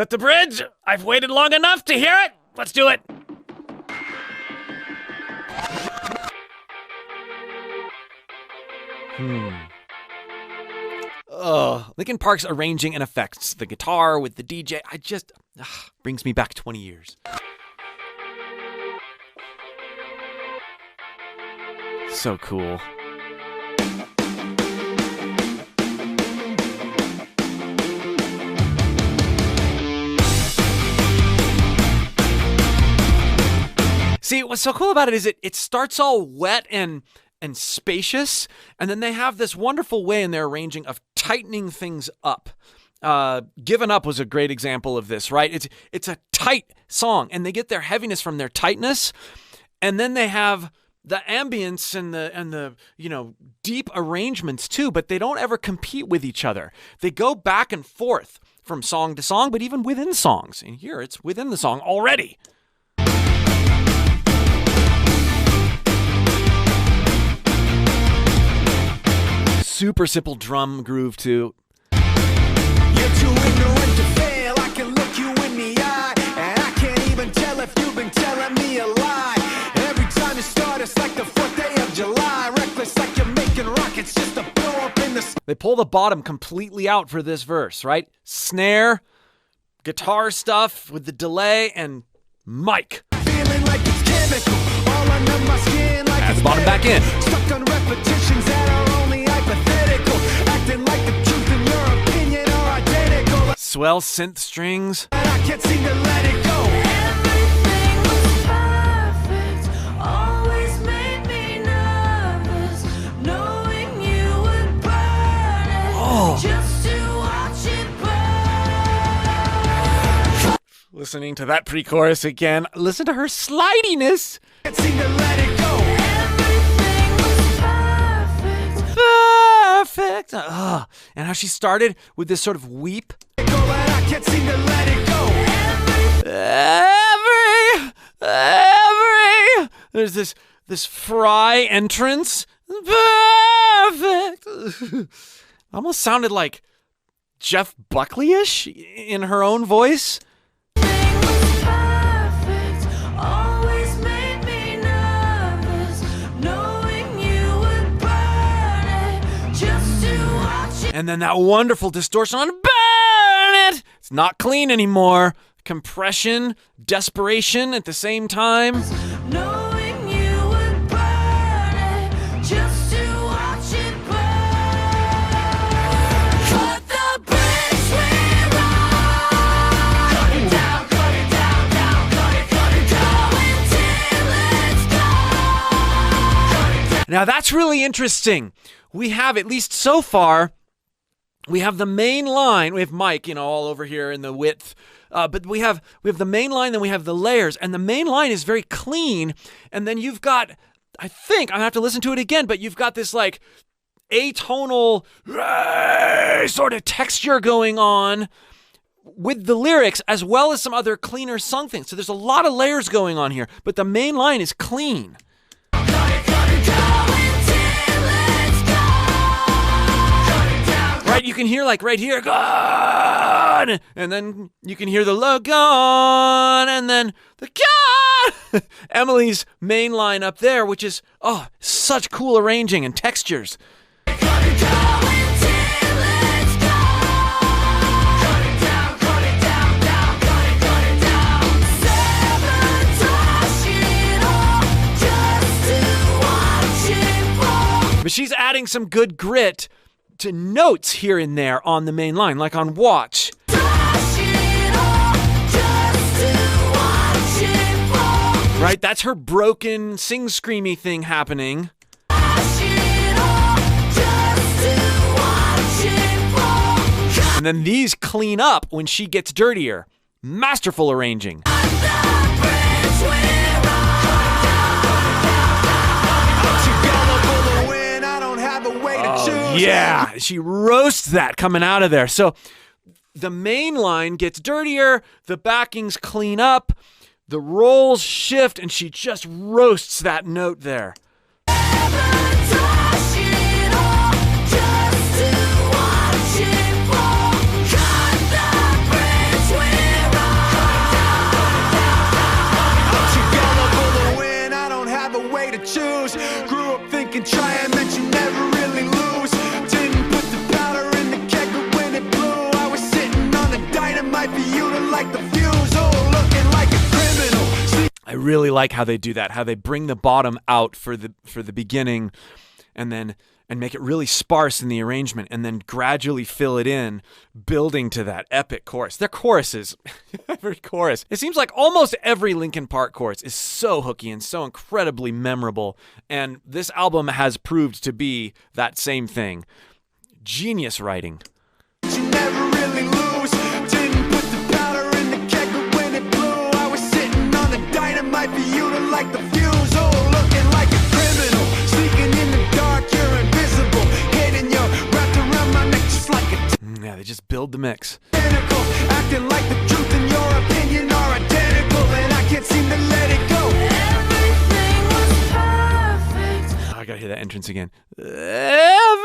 Cut the bridge. I've waited long enough to hear it. Let's do it. Linkin Park's arranging and effects, the guitar with the DJ, brings me back 20 years. So cool. See, what's so cool about it is it starts all wet and spacious, and then they have this wonderful way in their arranging of tightening things up. Given Up was a great example of this, right? It's a tight song, and they get their heaviness from their tightness, and then they have the ambience and the deep arrangements too, but they don't ever compete with each other. They go back and forth from song to song, but even within songs. And here it's within the song already. Super simple drum groove too. You're too ignorant to fail. I can look you in the eye, and I can't even tell if you've been telling me a lie. Every time you start, it's like the 4th day of July. Reckless like you're making rockets just to blow up in the... They pull the bottom completely out for this verse, right? Snare, guitar stuff with the delay, and mic. Feeling like it's chemical, all under my skin. Like add the bottom back in. Stuck on repetitions that are only hypothetical. Acting like the truth in your opinion are identical. Swell synth strings. And I can't seem to let it go. Everything was perfect, always made me nervous, knowing you would burn it, just to watch it burn. Listening to that pre-chorus again. Listen to her slidiness. Can't seem to let it go. Everything was perfect. Perfect. And how she started with this sort of weep. And I can't seem to let it go. There's this fry entrance. Perfect. Almost sounded like Jeff Buckley-ish in her own voice. And then that wonderful distortion on Burn It. It's not clean anymore. Compression, desperation at the same time. Knowing you would burn it, just to watch it burn. Cut the bridge we're on. Cut it down, cut it down, down, cut it down until it's gone. Cut it down. Now that's really interesting. We have, at least so far, we have the main line. We have Mike, all over here in the width. But we have the main line, then we have the layers. And the main line is very clean. And then you've got, I think, I'm going to have to listen to it again, but you've got this like atonal sort of texture going on with the lyrics, as well as some other cleaner sung things. So there's a lot of layers going on here, but the main line is clean. Cut it down until it's gone. Right, you can hear like right here, gone, and then you can hear the low gone, and then the gone. Emily's main line up there, which is such cool arranging and textures. Cut it down until it's gone. Cut it down, down, cut it down. Sabotage it all just to watch it fall. But she's adding some good grit to notes here and there on the main line, like on Watch. Right, that's her broken, sing-screamy thing happening. And then these clean up when she gets dirtier. Masterful arranging. Yeah, she roasts that coming out of there. So the main line gets dirtier, the backings clean up, the rolls shift, and she just roasts that note there. dynamite for you to light the fuse. Oh, looking like a criminal. I really like how they do that, how they bring the bottom out for the beginning and make it really sparse in the arrangement and then gradually fill it in, building to that epic chorus. Their choruses, every chorus. It seems like almost every Linkin Park chorus is so hooky and so incredibly memorable, and this album has proved to be that same thing. Genius writing. You never really lose. Didn't put the powder in the keg, but when it blew, I was sitting on the dynamite for you to light the fuse. Oh, looking like a criminal, sneaking in the dark, you're invisible, hidden, you're wrapped around my neck just like a Yeah, they just build the mix. tentacle, acting like the truth and your opinion are identical, and I can't seem to let it go. Everything was perfect. I gotta hear that entrance again. Everything.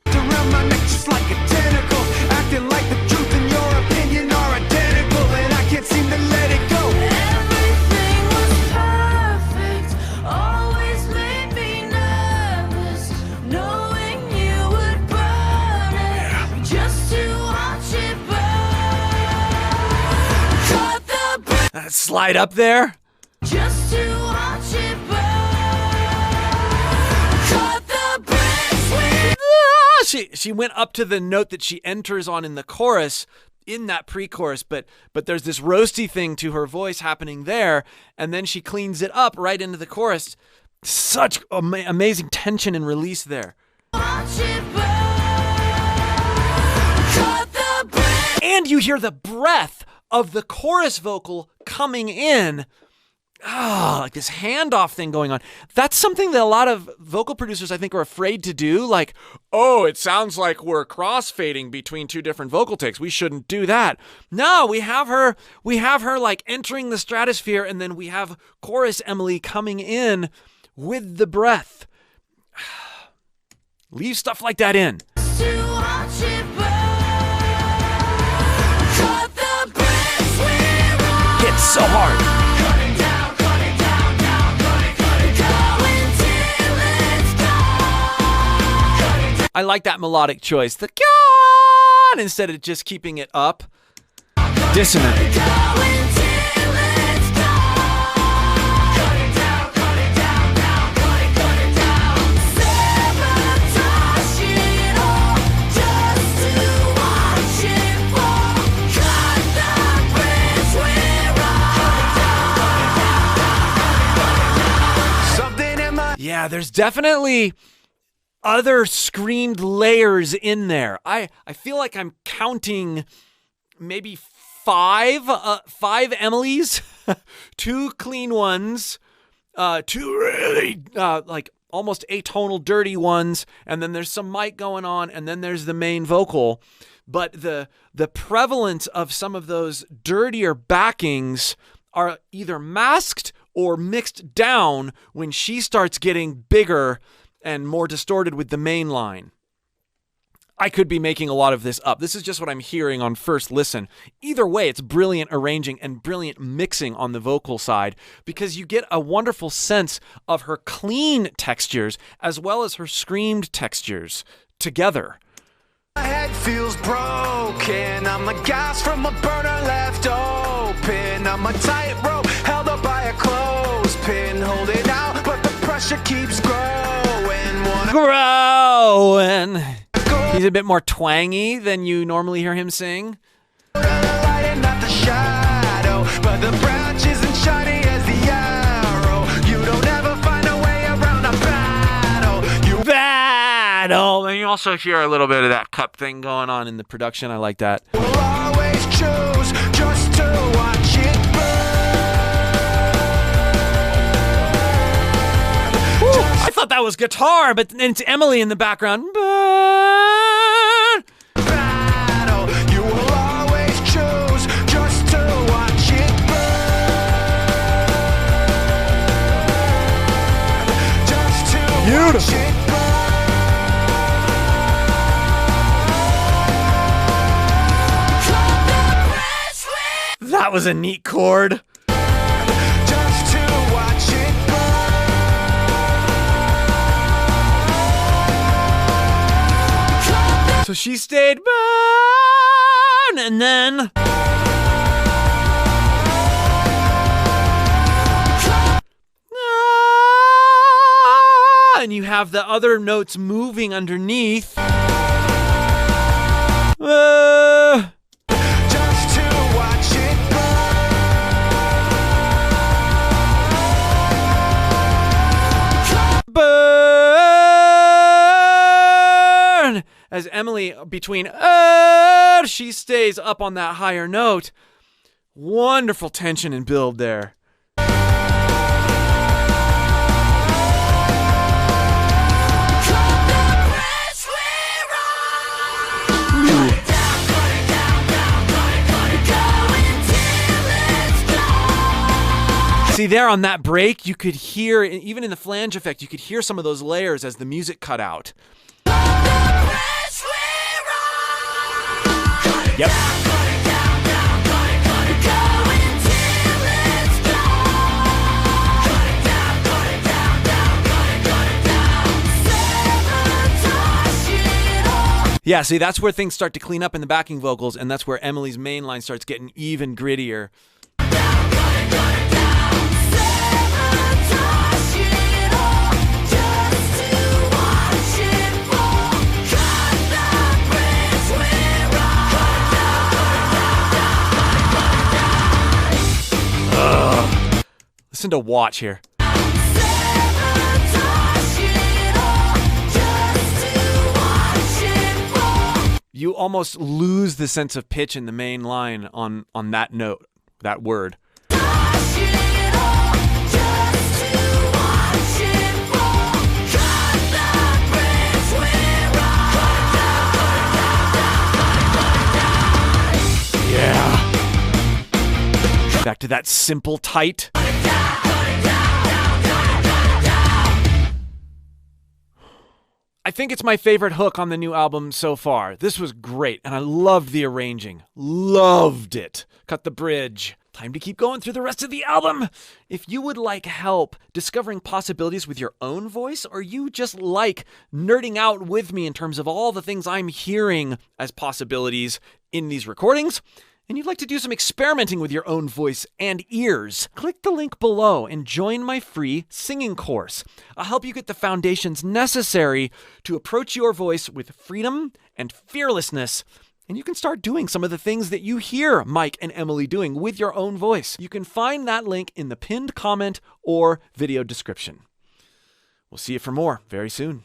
Around my neck just like a tentacle, acting like the truth and your opinion are identical, and I can't seem to let it go. Everything was perfect. Always made me nervous, knowing you would burn it just to watch it burn. Cut the bridge Slide up there. just to watch it burn. Cut the bridge with She went up to the note that she enters on in the chorus in that pre-chorus, but there's this roasty thing to her voice happening there, and then she cleans it up right into the chorus. Such amazing tension and release there. watch it burn. Cut the bridge. And you hear the breath of the chorus vocal coming in. Like this handoff thing going on. That's something that a lot of vocal producers, I think, are afraid to do. Like, oh, it sounds like we're crossfading between two different vocal takes. We shouldn't do that. No, we have her like entering the stratosphere, and then we have chorus Emily coming in with the breath. Leave stuff like that in. To watch it burn. Cut the bridge we're on. Hits so hard. I like that melodic choice. The God instead of just keeping it up. Dissonant. Something in my Yeah, there's definitely other screamed layers in there. I feel like I'm counting maybe five Emilys, two clean ones, two really like almost atonal dirty ones, and then there's some mic going on, and then there's the main vocal. But the prevalence of some of those dirtier backings are either masked or mixed down when she starts getting bigger and more distorted with the main line. I could be making a lot of this up. This is just what I'm hearing on first listen. Either way, it's brilliant arranging and brilliant mixing on the vocal side, because you get a wonderful sense of her clean textures as well as her screamed textures together. My head feels broken. I'm the gas from a burner left open. I'm a tightrope held up by a clothespin, holding out, but the pressure keeps growing. Growing. He's a bit more twangy than you normally hear him sing. The light and not the shadow, but the branch isn't shiny as the arrow. You don't ever find a way around a battle. You Battle. And you also hear a little bit of that cup thing going on in the production. I like that. will always choose just to watch it burn. I thought that was guitar, but then it's Emily in the background. Burn. Battle. You will always choose just to watch it burn. Just to Beautiful. watch it burn. That was a neat chord. Just to watch it burn. So she stayed And then... and you have the other notes moving underneath. Just to watch it burn. As Emily, between she stays up on that higher note. Wonderful tension and build there. See, there on that break, you could hear, even in the flange effect, you could hear some of those layers as the music cut out. Yep. Yeah, see, that's where things start to clean up in the backing vocals, and that's where Emily's main line starts getting even grittier. Listen to Watch here. You almost lose the sense of pitch in the main line on that note, that word. Yeah. Back to that simple tight. I think it's my favorite hook on the new album so far. This was great, and I loved the arranging. Loved it. Cut the bridge. Time to keep going through the rest of the album. If you would like help discovering possibilities with your own voice, or you just like nerding out with me in terms of all the things I'm hearing as possibilities in these recordings, and you'd like to do some experimenting with your own voice and ears, click the link below and join my free singing course. I'll help you get the foundations necessary to approach your voice with freedom and fearlessness, and you can start doing some of the things that you hear Mike and Emily doing with your own voice. You can find that link in the pinned comment or video description. We'll see you for more very soon.